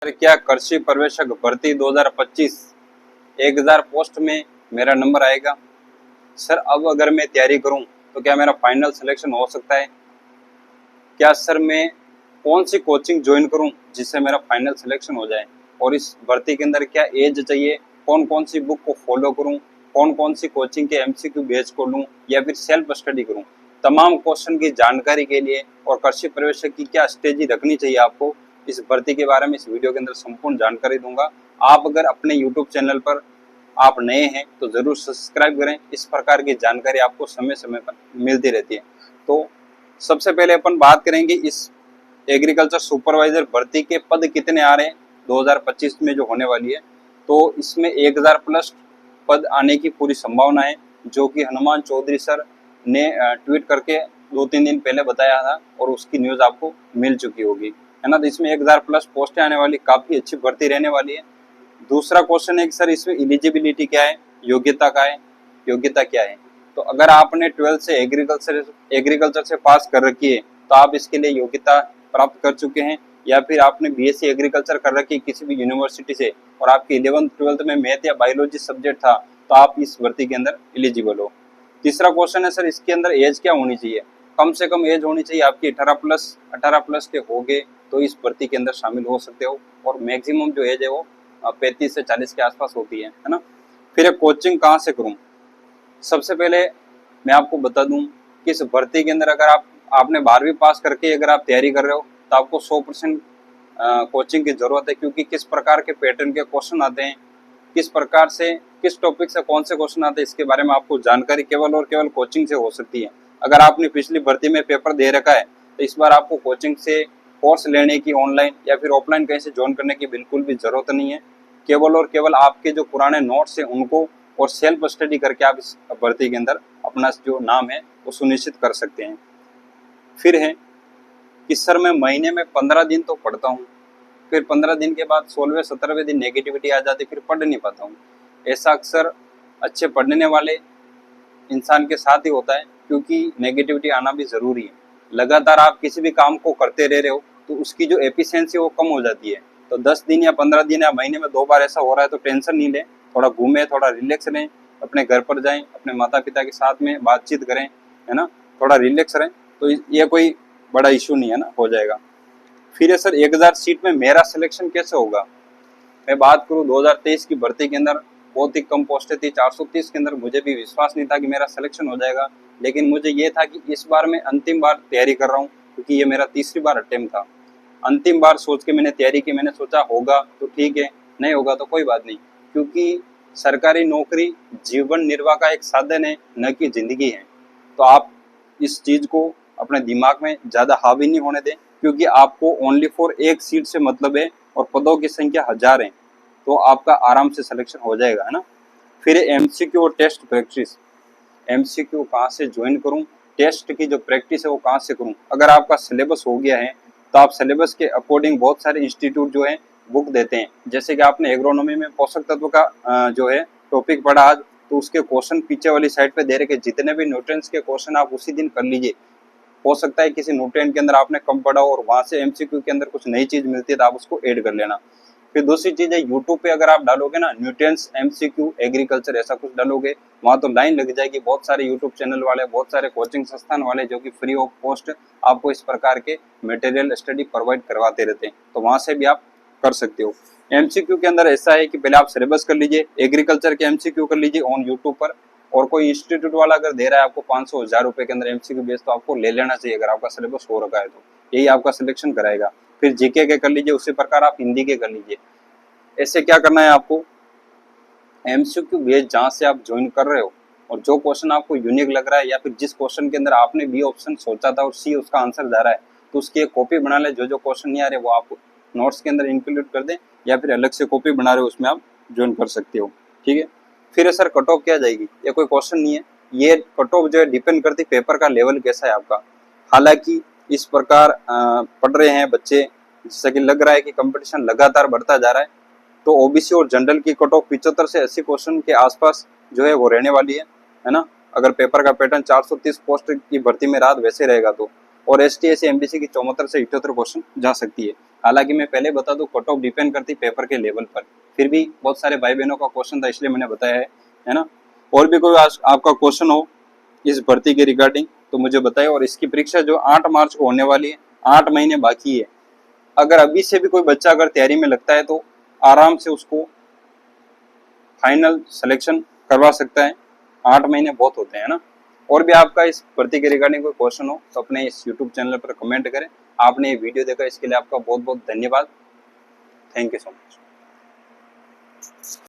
क्या कृषि पर्यवेक्षक भर्ती 2025 1000 पोस्ट में मेरा नंबर आएगा? सर अब अगर मैं तैयारी करूं तो क्या मेरा फाइनल सिलेक्शन हो सकता है? क्या सर मैं कौन सी कोचिंग ज्वाइन करूं जिससे मेरा फाइनल सिलेक्शन हो जाए? और इस भर्ती के अंदर क्या एज चाहिए? कौन कौन सी बुक को फॉलो करूं? कौन कौन सी कोचिंग के एमसीक्यू बेच को लूं या फिर सेल्फ स्टडी करूं? तमाम क्वेश्चन की जानकारी के लिए और कृषि पर्यवेक्षक की क्या स्ट्रेटेजी रखनी चाहिए आपको, इस भर्ती के बारे में इस वीडियो के अंदर संपूर्ण जानकारी दूंगा। आप अगर अपने यूट्यूब चैनल पर आप नए हैं तो जरूर सब्सक्राइब करें। इस प्रकार की जानकारी आपको समय समय पर मिलती रहती है। तो सबसे पहले अपन बात करेंगे इस एग्रीकल्चर सुपरवाइजर भर्ती के पद कितने आ रहे हैं 2025 में जो होने वाली है। तो इसमें 1000 प्लस पद आने की पूरी संभावना है, जो कि हनुमान चौधरी सर ने ट्वीट करके 2-3 दिन पहले बताया था और उसकी न्यूज़ आपको मिल चुकी होगी, है ना। तो इसमें 1000 प्लस पोस्टें आने वाली, काफ़ी अच्छी भर्ती रहने वाली है। दूसरा क्वेश्चन है कि सर इसमें एलिजिबिलिटी क्या है, योग्यता का है, योग्यता क्या है? तो अगर आपने 12th से एग्रीकल्चर से पास कर रखी है तो आप इसके लिए योग्यता प्राप्त कर चुके हैं, या फिर आपने बीएससी एग्रीकल्चर कर रखी है किसी भी यूनिवर्सिटी से और आपकी 11th-12th में मैथ या बायोलॉजी सब्जेक्ट था तो आप इस भर्ती के अंदर एलिजिबल हो। तीसरा क्वेश्चन है सर इसके अंदर एज क्या होनी चाहिए? कम से कम एज होनी चाहिए आपकी 18 प्लस के हो गए तो इस भर्ती के अंदर शामिल हो सकते हो, और मैक्सिमम जो एज है वो 35 से 40 के आसपास होती है ना। फिर एक कोचिंग कहाँ से करूँ? सबसे पहले मैं आपको बता दूं कि इस भर्ती के अंदर अगर आपने 12वीं पास करके अगर आप तैयारी कर रहे हो तो आपको 100% कोचिंग की जरूरत है, क्योंकि किस प्रकार के पैटर्न के क्वेश्चन आते हैं, किस प्रकार से किस टॉपिक से कौन से क्वेश्चन आते हैं, इसके बारे में आपको जानकारी केवल और केवल कोचिंग से हो सकती है। अगर आपने पिछली भर्ती में पेपर दे रखा है तो इस बार आपको कोचिंग से कोर्स लेने की ऑनलाइन या फिर ऑफलाइन कहीं से ज्वाइन करने की बिल्कुल भी जरूरत नहीं है। केवल और केवल आपके जो पुराने नोट्स हैं उनको और सेल्फ स्टडी करके आप इस भर्ती के अंदर अपना जो नाम है वो सुनिश्चित कर सकते हैं। फिर है कि सर मैं महीने में 15 दिन तो पढ़ता हूँ, फिर 15 दिन के बाद 16वें-17वें दिन नेगेटिविटी आ जाती, फिर पढ़ नहीं पाता हूँ। ऐसा अक्सर अच्छे पढ़ने वाले इंसान के साथ ही होता है, क्योंकि नेगेटिविटी आना भी ज़रूरी है। लगातार आप किसी भी काम को करते रह रहे हो तो उसकी जो एफिशिएंसी वो कम हो जाती है। तो 10 दिन या 15 दिन या महीने में 2 बार ऐसा हो रहा है तो टेंशन नहीं लें, थोड़ा घूमें, थोड़ा रिलैक्स रहें, अपने घर पर जाएं, अपने माता पिता के साथ में बातचीत करें, है ना, थोड़ा रिलैक्स रहें, तो ये कोई बड़ा इशू नहीं है ना, हो जाएगा। फिर है सर 1000 सीट में मेरा सिलेक्शन कैसे होगा? मैं बात करूं 2023 की भर्ती के अंदर बहुत ही कम पोस्टें थी, 430 के अंदर। मुझे भी विश्वास नहीं था कि मेरा सिलेक्शन हो जाएगा, लेकिन मुझे ये था कि इस बार मैं अंतिम बार तैयारी कर रहा हूँ, क्योंकि ये मेरा तीसरी बार अटेम्प्ट था। अंतिम बार सोच के मैंने तैयारी की, मैंने सोचा होगा तो ठीक है, नहीं होगा तो कोई बात नहीं, क्योंकि सरकारी नौकरी जीवन निर्वाह का एक साधन है, न कि जिंदगी है। तो आप इस चीज़ को अपने दिमाग में ज़्यादा हावी नहीं होने दें, क्योंकि आपको ओनली फॉर एक सीट से मतलब है और पदों की संख्या 1000 है, तो आपका आराम से सिलेक्शन हो जाएगा, है ना। फिर एमसीक्यू और टेस्ट प्रैक्टिस। एमसीक्यू कहाँ से ज्वाइन करूँ, टेस्ट की जो प्रैक्टिस है वो कहाँ से करूँ? अगर आपका सिलेबस हो गया है तो आप सिलेबस के अकॉर्डिंग बहुत सारे इंस्टीट्यूट जो है बुक देते हैं। जैसे कि आपने एग्रोनॉमी में पोषक तत्व का जो है टॉपिक पढ़ा आज, तो उसके क्वेश्चन पीछे वाली साइड पे दे रखे, जितने भी न्यूट्रिएंट्स के क्वेश्चन आप उसी दिन कर लीजिए। हो सकता है किसी न्यूट्रिएंट के अंदर आपने कम पढ़ा और वहां से एमसीक्यू के अंदर कुछ नई चीज मिलती है तो आप उसको ऐड कर लेना। फिर दूसरी चीज है, यूट्यूब पे अगर आप डालोगे ना न्यूट्रिएंट्स एमसीक्यू एग्रीकल्चर ऐसा कुछ डालोगे, वहां तो लाइन लग जाएगी। बहुत सारे यूट्यूब चैनल वाले, बहुत सारे कोचिंग संस्थान वाले जो कि फ्री ऑफ कॉस्ट आपको इस प्रकार के मटेरियल स्टडी प्रोवाइड करवाते रहते हैं, तो वहां से भी आप कर सकते हो। एमसीक्यू के अंदर ऐसा है कि पहले आप सिलेबस कर लीजिए, एग्रीकल्चर के एमसीक्यू कर लीजिए ऑन यूट्यूब पर, और कोई इंस्टीट्यूट वाला अगर दे रहा है आपको 500-1000 रुपए के अंदर एमसीक्यू बेस, तो आपको ले लेना चाहिए अगर आपका सिलेबस हो रखा है तो, यही आपका सिलेक्शन कराएगा। फिर जीके के कर लीजिए, उसी प्रकार आप हिंदी के कर लीजिए। ऐसे क्या करना है आपको, एमसीक्यू बेस जहाँ से आप ज्वाइन कर रहे हो और जो क्वेश्चन आपको यूनिक लग रहा है, या फिर जिस क्वेश्चन के अंदर आपने बी ऑप्शन सोचा था और सी उसका आंसर जा रहा है, तो उसकी एक कॉपी बना ले। जो जो क्वेश्चन नहीं आ रहे वो आप नोट्स के अंदर इंक्लूड कर दें, या फिर अलग से कॉपी बना रहे हो उसमें आप ज्वाइन कर सकते हो, ठीक है। फिर सर कट ऑफ क्या जाएगी, ये कोई क्वेश्चन नहीं है। ये कट ऑफ जो है डिपेंड करती पेपर का लेवल कैसा है आपका। हालांकि इस प्रकार पढ़ रहे हैं बच्चे, जिससे कि लग रहा है कि कंपटीशन लगातार बढ़ता जा रहा है, तो ओबीसी और जनरल की कट ऑफ 75 से 80 क्वेश्चन के आसपास जो है वो रहने वाली है ना। अगर पेपर का पैटर्न 430 पोस्ट की भर्ती में रात वैसे रहेगा तो और STS MBC की 74 से 78 क्वेश्चन जा सकती है। हालांकि मैं पहले बता दूं कट ऑफ डिपेंड करती पेपर के लेवल पर, फिर भी बहुत सारे भाई बहनों का क्वेश्चन था इसलिए मैंने बताया है ना। और भी कोई आपका क्वेश्चन हो इस भर्ती के रिगार्डिंग तो मुझे बताएं। और इसकी परीक्षा जो 8 मार्च को होने वाली है, 8 महीने बाकी है। अगर अभी से भी कोई बच्चा अगर तैयारी में लगता है तो आराम से उसको फाइनल सिलेक्शन करवा सकता है। 8 महीने बहुत होते हैं ना। और भी आपका इस भर्ती के रिगार्डिंग कोई क्वेश्चन हो तो अपने इस YouTube चैनल पर कमेंट करें। आपने ये वीडियो देखा इसके लिए आपका बहुत बहुत धन्यवाद। Thank you so much.